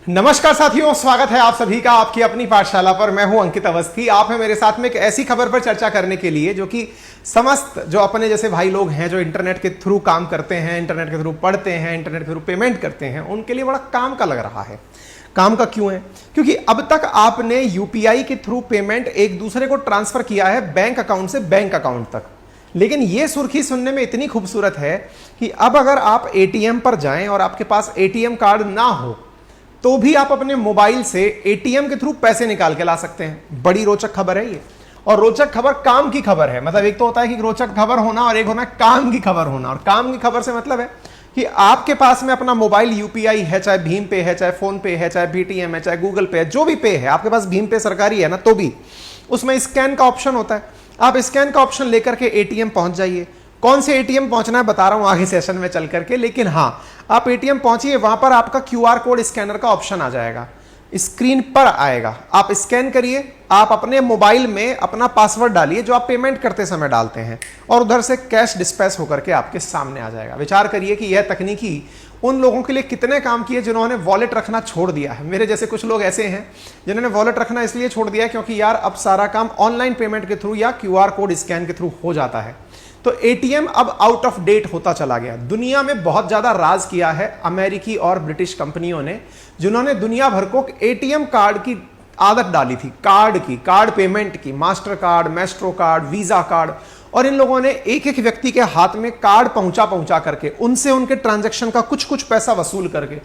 नमस्कार साथियों, स्वागत है आप सभी का आपकी अपनी पाठशाला पर। मैं हूं अंकित अवस्थी। आप हैं मेरे साथ में एक ऐसी खबर पर चर्चा करने के लिए जो कि समस्त जो अपने जैसे भाई लोग हैं जो इंटरनेट के थ्रू काम करते हैं, इंटरनेट के थ्रू पढ़ते हैं, इंटरनेट के थ्रू पेमेंट करते हैं, उनके लिए बड़ा काम का लग रहा है। काम का क्यों है? क्योंकि अब तक आपने यूपीआई के थ्रू पेमेंट एक दूसरे को ट्रांसफर किया है बैंक अकाउंट से बैंक अकाउंट तक, लेकिन यह सुर्खी सुनने में इतनी खूबसूरत है कि अब अगर आप एटीएम पर जाएं और आपके पास एटीएम कार्ड ना हो तो भी आप अपने मोबाइल से एटीएम के थ्रू पैसे निकाल के ला सकते हैं। बड़ी रोचक खबर है ये, और रोचक खबर काम की खबर है। मतलब एक तो होता है कि रोचक खबर होना और एक होना है काम की खबर होना। और काम की खबर से मतलब है कि आपके पास में अपना मोबाइल यूपीआई है, चाहे भीम पे है, चाहे फोन पे है, चाहे पेटीएम है, चाहे गूगल पे है, जो भी पे है, आपके पास भीम पे सरकारी है ना, तो भी उसमें स्कैन का ऑप्शन होता है। आप स्कैन का ऑप्शन लेकर के एटीएम पहुंच जाइए। कौन से एटीएम पहुंचना है बता रहा हूं आगे सेशन में चल करके, लेकिन हां, आप एटीएम पहुंचिए, वहां पर आपका क्यूआर कोड स्कैनर का ऑप्शन आ जाएगा, स्क्रीन पर आएगा। आप स्कैन करिए, आप अपने मोबाइल में अपना पासवर्ड डालिए जो आप पेमेंट करते समय डालते हैं, और उधर से कैश डिस्पैच होकर के आपके सामने आ जाएगा। विचार करिए कि यह तकनीकी उन लोगों के लिए कितने काम की है जिन्होंने वॉलेट रखना छोड़ दिया है। मेरे जैसे कुछ लोग ऐसे हैं जिन्होंने वॉलेट रखना इसलिए छोड़ दिया है क्योंकि यार अब सारा काम ऑनलाइन पेमेंट के थ्रू या क्यूआर कोड स्कैन के थ्रू हो जाता है। तो एटीएम अब आउट ऑफ डेट होता चला गया। दुनिया में बहुत ज्यादा राज किया है अमेरिकी और ब्रिटिश कंपनियों ने, जिन्होंने दुनिया भर को एटीएम कार्ड की आदत डाली थी, कार्ड पेमेंट की, master card, Maestro card, visa card. और इन लोगों ने एक एक व्यक्ति के हाथ में कार्ड पहुंचा करके उनसे उनके ट्रांजैक्शन का कुछ कुछ पैसा वसूल करके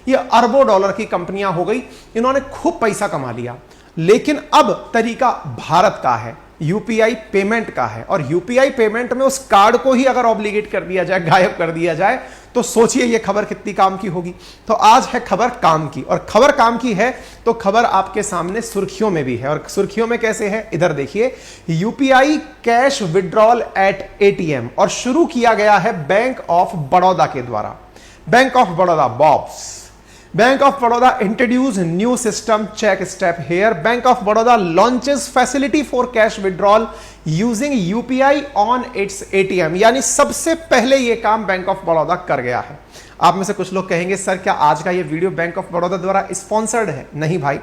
ये अरबों डॉलर की कंपनियां हो गई। इन्होंने खूब पैसा कमा लिया। लेकिन अब तरीका भारत का है, यूपीआई पेमेंट का है। और यूपीआई पेमेंट में उस कार्ड को ही अगर ऑब्लिगेट कर दिया जाए, गायब कर दिया जाए, तो सोचिए ये खबर कितनी काम की होगी। तो आज है खबर काम की, और खबर काम की है तो खबर आपके सामने सुर्खियों में भी है। और सुर्खियों में कैसे है, इधर देखिए, UPI cash withdrawal at ATM, और शुरू किया गया है बैंक ऑफ बड़ौदा के द्वारा। Bank of Baroda, bobs, Bank of Baroda introduced new system check step here. Bank of Baroda launches facility for cash withdrawal using UPI on its ATM. यानी सबसे पहले ये काम बैंक ऑफ बड़ौदा कर गया है। आप में से कुछ लोग कहेंगे सर क्या आज का ये वीडियो बैंक ऑफ बड़ौदा द्वारा स्पॉन्सर्ड है? नहीं भाई,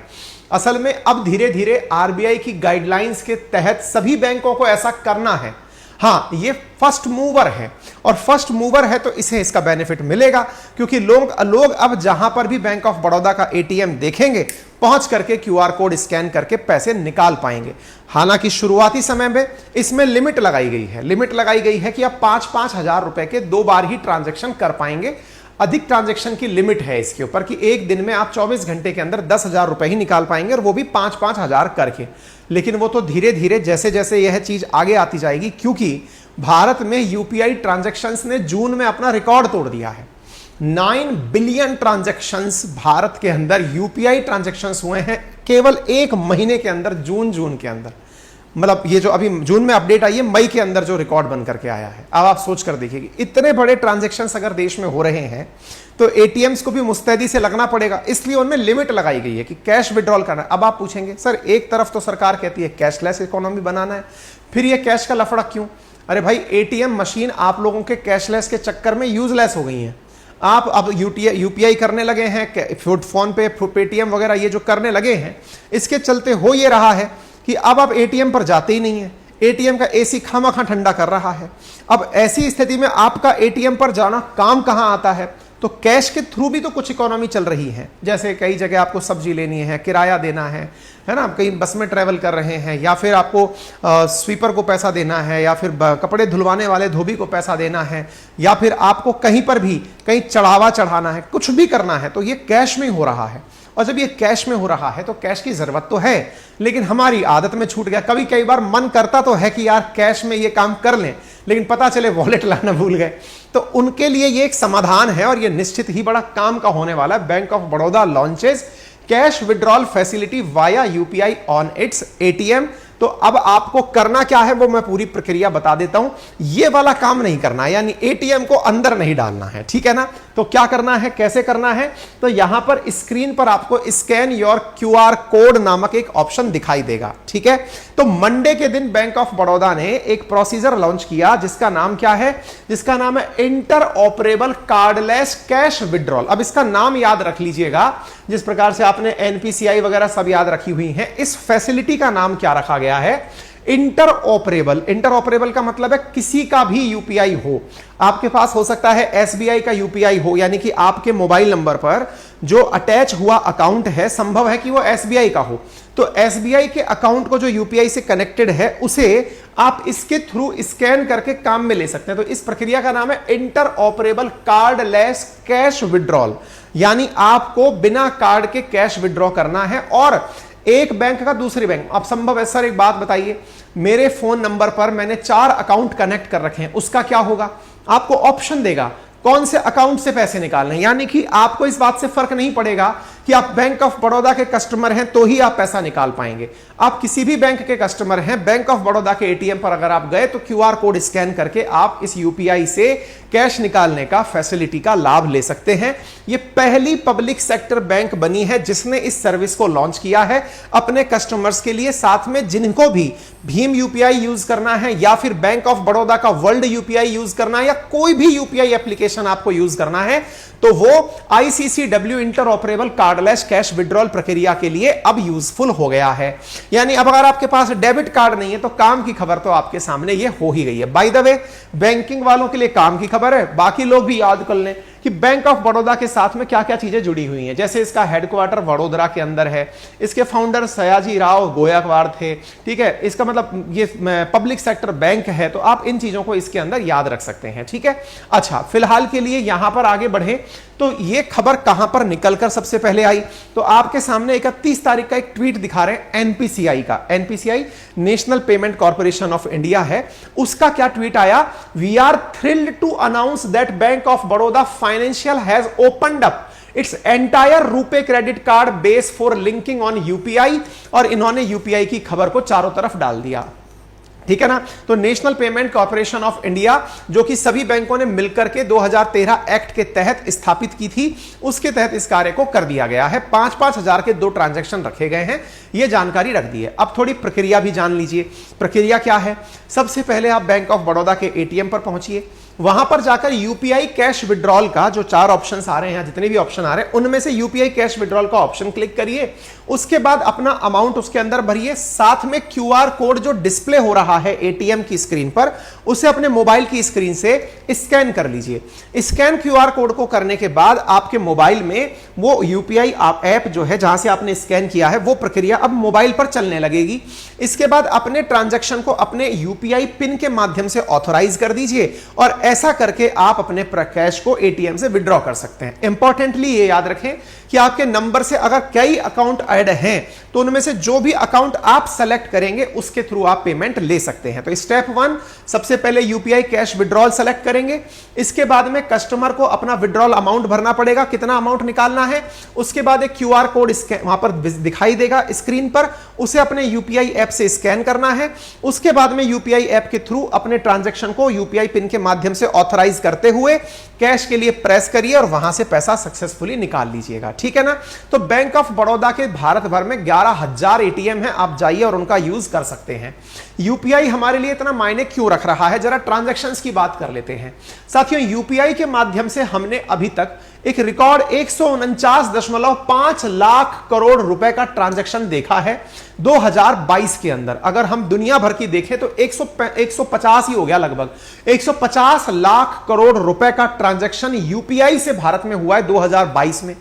असल में अब धीरे धीरे आरबीआई की गाइडलाइंस के तहत सभी बैंकों को ऐसा करना है। हाँ, ये फर्स्ट मूवर है, और फर्स्ट मूवर है तो इसे इसका बेनिफिट मिलेगा, क्योंकि लोग अब जहां पर भी बैंक ऑफ बड़ौदा का एटीएम देखेंगे, पहुंच करके क्यूआर कोड स्कैन करके पैसे निकाल पाएंगे। हालांकि शुरुआती समय में इसमें लिमिट लगाई गई है कि आप 5-5 हजार रुपए के 2 बार ही ट्रांजैक्शन कर पाएंगे। अधिक ट्रांजैक्शन की लिमिट है इसके ऊपर कि एक दिन में आप 24 घंटे के अंदर 10,000 रुपए ही निकाल पाएंगे, और वो भी 5-5 हजार करके। लेकिन वो तो धीरे धीरे जैसे जैसे यह चीज आगे आती जाएगी, क्योंकि भारत में यूपीआई ट्रांजैक्शंस ने जून में अपना रिकॉर्ड तोड़ दिया है। 9 बिलियन ट्रांजैक्शंस भारत के अंदर यूपीआई ट्रांजैक्शंस हुए हैं केवल एक महीने के अंदर, जून के अंदर। मतलब ये जो अभी जून में अपडेट आई है, मई के अंदर जो रिकॉर्ड बन करके आया है। अब आप सोच कर देखिए, इतने बड़े ट्रांजैक्शंस अगर देश में हो रहे हैं तो एटीएम्स को भी मुस्तैदी से लगना पड़ेगा, इसलिए उनमें लिमिट लगाई गई है कि कैश विड्रॉल करना है। अब आप पूछेंगे सर एक तरफ तो सरकार कहती है कैशलेस इकोनॉमी बनाना है, फिर ये कैश का लफड़ा क्यों? अरे भाई, एटीएम मशीन आप लोगों के कैशलेस के चक्कर में यूजलेस हो गई हैं। आप अब यूपीआई करने लगे हैं, फोन पे, पेटीएम वगैरह ये जो करने लगे हैं, इसके चलते हो ये रहा है कि अब आप एटीएम पर जाते ही नहीं है। एटीएम का एसी खामखा ठंडा कर रहा है। अब ऐसी स्थिति में आपका एटीएम पर जाना काम कहां आता है? तो कैश के थ्रू भी तो कुछ इकोनॉमी चल रही है। जैसे कई जगह आपको सब्जी लेनी है, किराया देना है ना, कहीं बस में ट्रैवल कर रहे हैं, या फिर आपको स्वीपर को पैसा देना है, या फिर कपड़े धुलवाने वाले धोबी को पैसा देना है, या फिर आपको कहीं पर भी कहीं चढ़ावा चढ़ाना है, कुछ भी करना है, तो ये कैश में हो रहा है। और जब ये कैश में हो रहा है तो कैश की जरूरत तो है, लेकिन हमारी आदत में छूट गया। कई बार मन करता तो है कि यार कैश में ये काम कर लें, लेकिन पता चले वॉलेट लाना भूल गए। तो उनके लिए ये एक समाधान है, और ये निश्चित ही बड़ा काम का होने वाला है। Bank of Baroda launches cash withdrawal facility via UPI on it's ATM तो अब आपको करना क्या है वो मैं पूरी प्रक्रिया बता देता हूं। ये वाला काम नहीं करना है, यानी एटीएम को अंदर नहीं डालना है, ठीक है ना। तो क्या करना है, कैसे करना है, तो यहां पर स्क्रीन पर आपको स्कैन योर क्यूआर कोड नामक एक ऑप्शन दिखाई देगा, ठीक है। तो मंडे के दिन बैंक ऑफ बड़ौदा ने एक प्रोसीजर लॉन्च किया जिसका नाम क्या है, जिसका नाम है inter operable cardless cash withdrawal. अब इसका नाम याद रख लीजिएगा, जिस प्रकार से आपने एनपीसीआई वगैरह सब याद रखी हुई हैं, इस फैसिलिटी का नाम क्या रखा गया है, इंटर ऑपरेबल। इंटर ऑपरेबल का मतलब है किसी का भी यूपीआई हो, आपके पास हो सकता है एसबीआई का यूपीआई हो, यानी कि आपके मोबाइल नंबर पर जो अटैच हुआ अकाउंट है, संभव है कि वो एसबीआई का हो, तो एसबीआई के अकाउंट को जो यूपीआई से कनेक्टेड है उसे आप इसके थ्रू स्कैन करके काम में ले सकते हैं। तो इस प्रक्रिया का नाम है inter operable cardless cash withdrawal, यानी आपको बिना कार्ड के कैश विड्रॉ करना है और एक बैंक का दूसरे बैंक। अब संभव है सर एक बात बताइए, मेरे फोन नंबर पर मैंने 4 अकाउंट कनेक्ट कर रखे हैं, उसका क्या होगा, आपको ऑप्शन देगा कौन से अकाउंट से पैसे निकालने हैं, यानी कि आपको इस बात से फर्क नहीं पड़ेगा कि आप बैंक ऑफ बड़ौदा के कस्टमर हैं तो ही आप पैसा निकाल पाएंगे। आप किसी भी बैंक के कस्टमर हैं, बैंक ऑफ बड़ौदा के एटीएम पर अगर आप गए तो क्यूआर कोड स्कैन करके आप इस यूपीआई से कैश निकालने का फैसिलिटी का लाभ ले सकते हैं। यह पहली पब्लिक सेक्टर बैंक बनी है जिसने इस सर्विस को लॉन्च किया है अपने कस्टमर्स के लिए। साथ में जिनको भी भीम यूपीआई यूज करना है या फिर बैंक ऑफ बड़ौदा का वर्ल्ड यूपीआई यूज करना है या कोई भी यूपीआई एप्लीकेशन आपको यूज करना है, तो वो ICCW inter operable cardless cash withdrawal प्रक्रिया के लिए अब यूजफुल हो गया है। यानी अब अगर आपके पास डेबिट कार्ड नहीं है तो काम की खबर तो आपके सामने ये हो ही गई है। बाय द वे, बैंकिंग वालों के लिए काम की खबर है, बाकी लोग भी याद कर लें कि बैंक ऑफ बड़ौदा के साथ में क्या क्या चीजें जुड़ी हुई हैं। जैसे इसका हेडक्वार्टर वडोदरा के अंदर है, इसके फाउंडर सयाजी राव गोयकवाड़ थे, ठीक है, इसका मतलब ये पब्लिक सेक्टर बैंक है, तो आप इन चीजों को इसके अंदर याद रख सकते हैं, ठीक है। अच्छा, फिलहाल के लिए यहां पर आगे बढ़े तो ये खबर कहां पर निकलकर सबसे पहले आई, तो आपके सामने 31 तारीख का एक ट्वीट दिखा रहे हैं एनपीसीआई का। NPCI National Payment Corporation of India है, उसका क्या ट्वीट आया, we are thrilled to announce that Bank of Baroda Financial has opened up its entire RuPay credit card base for linking on UPI, और इन्होंने यूपीआई की खबर को चारों तरफ डाल दिया, ठीक है ना। तो national Payment Corporation of India, जो कि सभी बैंकों ने मिलकर के 2013 एक्ट के तहत स्थापित की थी, उसके तहत इस कार्य को कर दिया गया है। 5-5 हजार के 2 ट्रांजैक्शन रखे गए हैं, यह जानकारी रख दी है। अब थोड़ी प्रक्रिया भी जान लीजिए। प्रक्रिया क्या है, सबसे पहले आप बैंक ऑफ बड़ौदा के एटीएम पर पहुंचिए, वहां पर जाकर यूपीआई कैश विड्रॉल का जो 4 ऑप्शंस आ रहे हैं, जितने भी ऑप्शन आ रहे हैं उनमें से यूपीआई कैश विड्रॉल का ऑप्शन क्लिक करिए। उसके बाद अपना अमाउंट उसके अंदर भरिए, साथ में क्यूआर कोड जो डिस्प्ले हो रहा है एटीएम की स्क्रीन पर, उसे अपने मोबाइल की स्क्रीन से स्कैन कर लीजिए। स्कैन क्यूआर कोड को करने के बाद आपके मोबाइल में वो यूपीआई ऐप जो है जहां से आपने स्कैन किया है वो प्रक्रिया अब मोबाइल पर चलने लगेगी। इसके बाद अपने ट्रांजैक्शन को अपने यूपीआई पिन के माध्यम से ऑथराइज कर दीजिए और ऐसा करके आप अपने कैश को एटीएम से विड्रॉ कर सकते हैं। इंपॉर्टेंटली ये याद रखें कि आपके नंबर से अगर कई अकाउंट ऐड हैं तो उनमें से जो भी अकाउंट आप सेलेक्ट करेंगे उसके थ्रू आप पेमेंट ले सकते हैं। तो स्टेप 1, सबसे पहले यूपीआई कैश विड्रॉल सेलेक्ट करेंगे। इसके बाद में कस्टमर को अपना विड्रॉल अमाउंट भरना पड़ेगा, कितना अमाउंट निकालना है। उसके बाद एक क्यूआर कोड वहां पर दिखाई देगा स्क्रीन पर, उसे अपने यूपीआई ऐप से स्कैन करना है। उसके बाद में यूपीआई ऐप के थ्रू अपने ट्रांजैक्शन को यूपीआई पिन के माध्यम से ऑथराइज करते हुए कैश के लिए प्रेस करिए और वहां से पैसा सक्सेसफुली निकाल लीजिएगा, ठीक है ना। तो बैंक ऑफ बड़ौदा के भारत भर में 11,000 एटीएम हैं, आप जाइए और उनका यूज कर सकते हैं। यूपीआई हमारे लिए इतना मायने क्यों रख रहा है, जरा ट्रांजैक्शंस की बात कर लेते हैं। साथियों, यूपीआई के माध्यम से हमने अभी तक एक रिकॉर्ड 149.5 लाख करोड़ रुपए का ट्रांजैक्शन देखा है 2022 के अंदर। अगर हम दुनिया भर की देखें तो 150 ही हो गया, लगभग 150 लाख करोड़ रुपए का ट्रांजैक्शन यूपीआई से भारत में हुआ है 2022 में।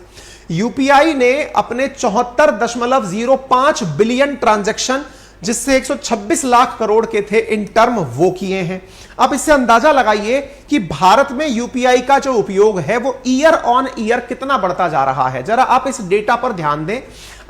यूपीआई ने अपने 74.05 बिलियन ट्रांजैक्शन, जिससे 126 लाख करोड़ के थे इन टर्म, वो किए हैं। अब इससे अंदाजा लगाइए कि भारत में यूपीआई का जो उपयोग है वो ईयर ऑन ईयर कितना बढ़ता जा रहा है। जरा आप इस डेटा पर ध्यान दें,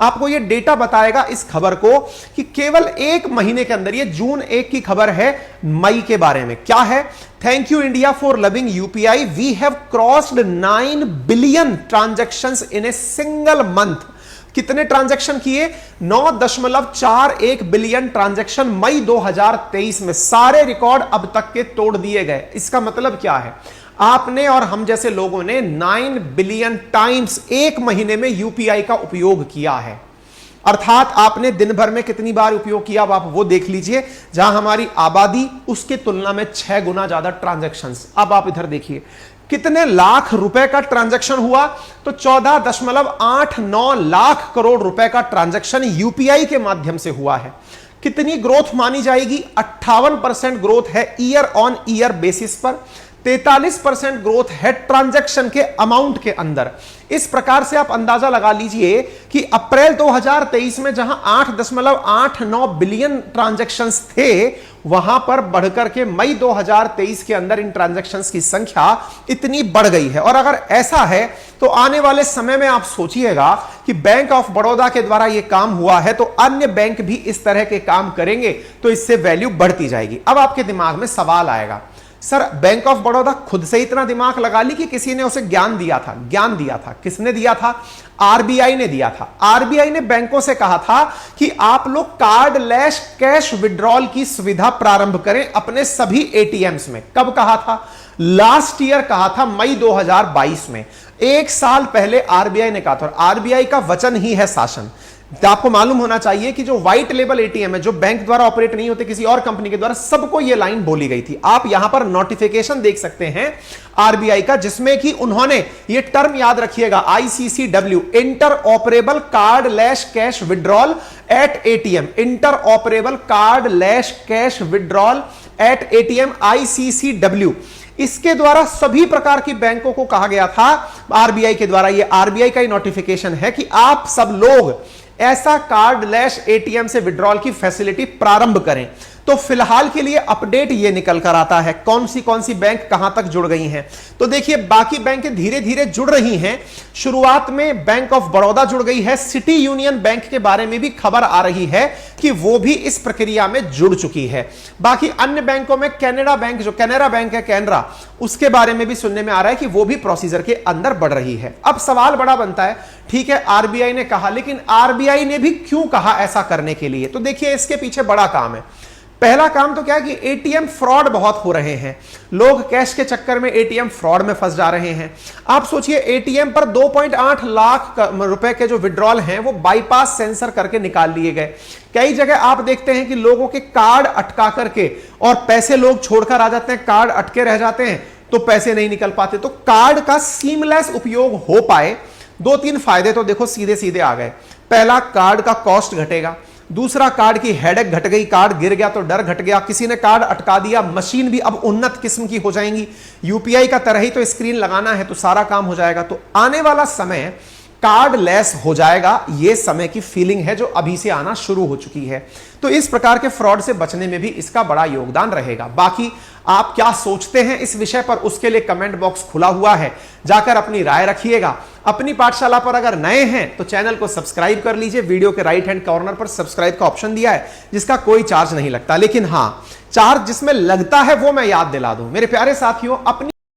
आपको ये डेटा बताएगा इस खबर को कि केवल 1 महीने के अंदर, ये जून 1 की खबर है मई के बारे में, क्या है, thank you India for loving UPI, we have crossed 9 billion transactions in a single month कितने ट्रांजैक्शन किए? 9.41 बिलियन ट्रांजैक्शन मई 2023 में। सारे रिकॉर्ड अब तक के तोड़ दिए गए। इसका मतलब क्या है? आपने और हम जैसे लोगों ने 9 बिलियन टाइम्स एक महीने में यूपीआई का उपयोग किया है। अर्थात आपने दिन भर में कितनी बार उपयोग किया, अब आप वो देख लीजिए। जहां हमारी आबादी उसके तुलना में 6 गुना ज्यादा ट्रांजैक्शंस। अब आप इधर देखिए कितने लाख रुपए का ट्रांजैक्शन हुआ, तो 14.89 लाख करोड़ रुपए का ट्रांजैक्शन यूपीआई के माध्यम से हुआ है। कितनी ग्रोथ मानी जाएगी? 58% ग्रोथ है ईयर ऑन ईयर बेसिस पर। 43% ग्रोथ है ट्रांजैक्शन के अमाउंट के अंदर। इस प्रकार से आप अंदाजा लगा लीजिए कि अप्रैल 2023 में जहां 8.89 बिलियन ट्रांजैक्शंस थे, वहां पर बढ़कर के मई 2023 के अंदर इन ट्रांजैक्शंस की संख्या इतनी बढ़ गई है। और अगर ऐसा है तो आने वाले समय में आप सोचिएगा कि बैंक ऑफ बड़ौदा के द्वारा यह काम हुआ है, तो अन्य बैंक भी इस तरह के काम करेंगे, तो इससे वैल्यू बढ़ती जाएगी। अब आपके दिमाग में सवाल आएगा, सर बैंक ऑफ बड़ौदा खुद से इतना दिमाग लगा ली कि किसी ने उसे ज्ञान दिया था? ज्ञान दिया था। किसने दिया था? आरबीआई ने दिया था। आरबीआई ने बैंकों से कहा था कि आप लोग कार्डलेस कैश विड्रॉल की सुविधा प्रारंभ करें अपने सभी एटीएम्स में। कब कहा था? लास्ट ईयर कहा था, मई 2022 में। एक साल पहले आरबीआई ने कहा था। आरबीआई का वचन ही है शासन। तो आपको मालूम होना चाहिए कि जो व्हाइट लेबल एटीएम है, जो बैंक द्वारा ऑपरेट नहीं होते, किसी और कंपनी के द्वारा, सबको यह लाइन बोली गई थी। आप यहां पर नोटिफिकेशन देख सकते हैं आरबीआई का, जिसमें कि उन्होंने यह टर्म याद रखिएगा, ICCW, inter operable cardless cash withdrawal at ATM. Inter operable cardless cash withdrawal at ATM, ICCW। इसके द्वारा सभी प्रकार की बैंकों को कहा गया था आरबीआई के द्वारा, यह आरबीआई का ही नोटिफिकेशन है कि आप सब लोग ऐसा कार्डलेस एटीएम से विड्रॉल की फैसिलिटी प्रारंभ करें। तो फिलहाल के लिए अपडेट ये निकल कर आता है कौन सी बैंक कहां तक जुड़ गई हैं। तो देखिए बाकी बैंकें धीरे धीरे जुड़ रही हैं। शुरुआत में बैंक ऑफ बड़ौदा जुड़ गई है। सिटी यूनियन बैंक के बारे में भी खबर आ रही है कि वो भी इस प्रक्रिया में जुड़ चुकी है। बाकी अन्य बैंकों में कैनेडा बैंक, जो कैनेरा बैंक है, कैनरा, उसके बारे में भी सुनने में आ रहा है कि वो भी प्रोसीजर के अंदर बढ़ रही है। अब सवाल बड़ा बनता है, ठीक है आरबीआई ने कहा, लेकिन आरबीआई ने भी क्यों कहा ऐसा करने के लिए? तो देखिए इसके पीछे बड़ा काम है। पहला काम तो क्या है कि एटीएम फ्रॉड बहुत हो रहे हैं। लोग कैश के चक्कर में एटीएम फ्रॉड में फंस जा रहे हैं। आप सोचिए एटीएम पर 2.8 लाख रुपए के जो विड्रॉल हैं वो बाईपास सेंसर करके निकाल लिए गए। कई जगह आप देखते हैं कि लोगों के कार्ड अटका करके और पैसे लोग छोड़कर आ जाते हैं, कार्ड अटके रह जाते हैं तो पैसे नहीं निकल पाते। तो कार्ड का सीमलेस उपयोग हो पाए, 2-3 फायदे तो देखो सीधे सीधे आ गए। पहला, कार्ड का कॉस्ट घटेगा। दूसरा, कार्ड की हेडेक घट गई, कार्ड गिर गया तो डर घट गया। किसी ने कार्ड अटका दिया, मशीन भी अब उन्नत किस्म की हो जाएंगी। यूपीआई का तरह ही तो स्क्रीन लगाना है तो सारा काम हो जाएगा। तो आने वाला समय कार्डलेस हो जाएगा, यह समय की फीलिंग है जो अभी से आना शुरू हो चुकी है। तो इस प्रकार के फ्रॉड से बचने में भी इसका बड़ा योगदान रहेगा। बाकी आप क्या सोचते हैं इस विषय पर, उसके लिए कमेंट बॉक्स खुला हुआ है, जाकर अपनी राय रखिएगा। अपनी पाठशाला पर अगर नए हैं तो चैनल को सब्सक्राइब कर लीजिए। वीडियो के राइट हैंड कॉर्नर पर सब्सक्राइब का ऑप्शन दिया है जिसका कोई चार्ज नहीं लगता, लेकिन हां चार्ज जिसमें लगता है वो मैं याद दिला दूं। मेरे प्यारे साथियों, अपनी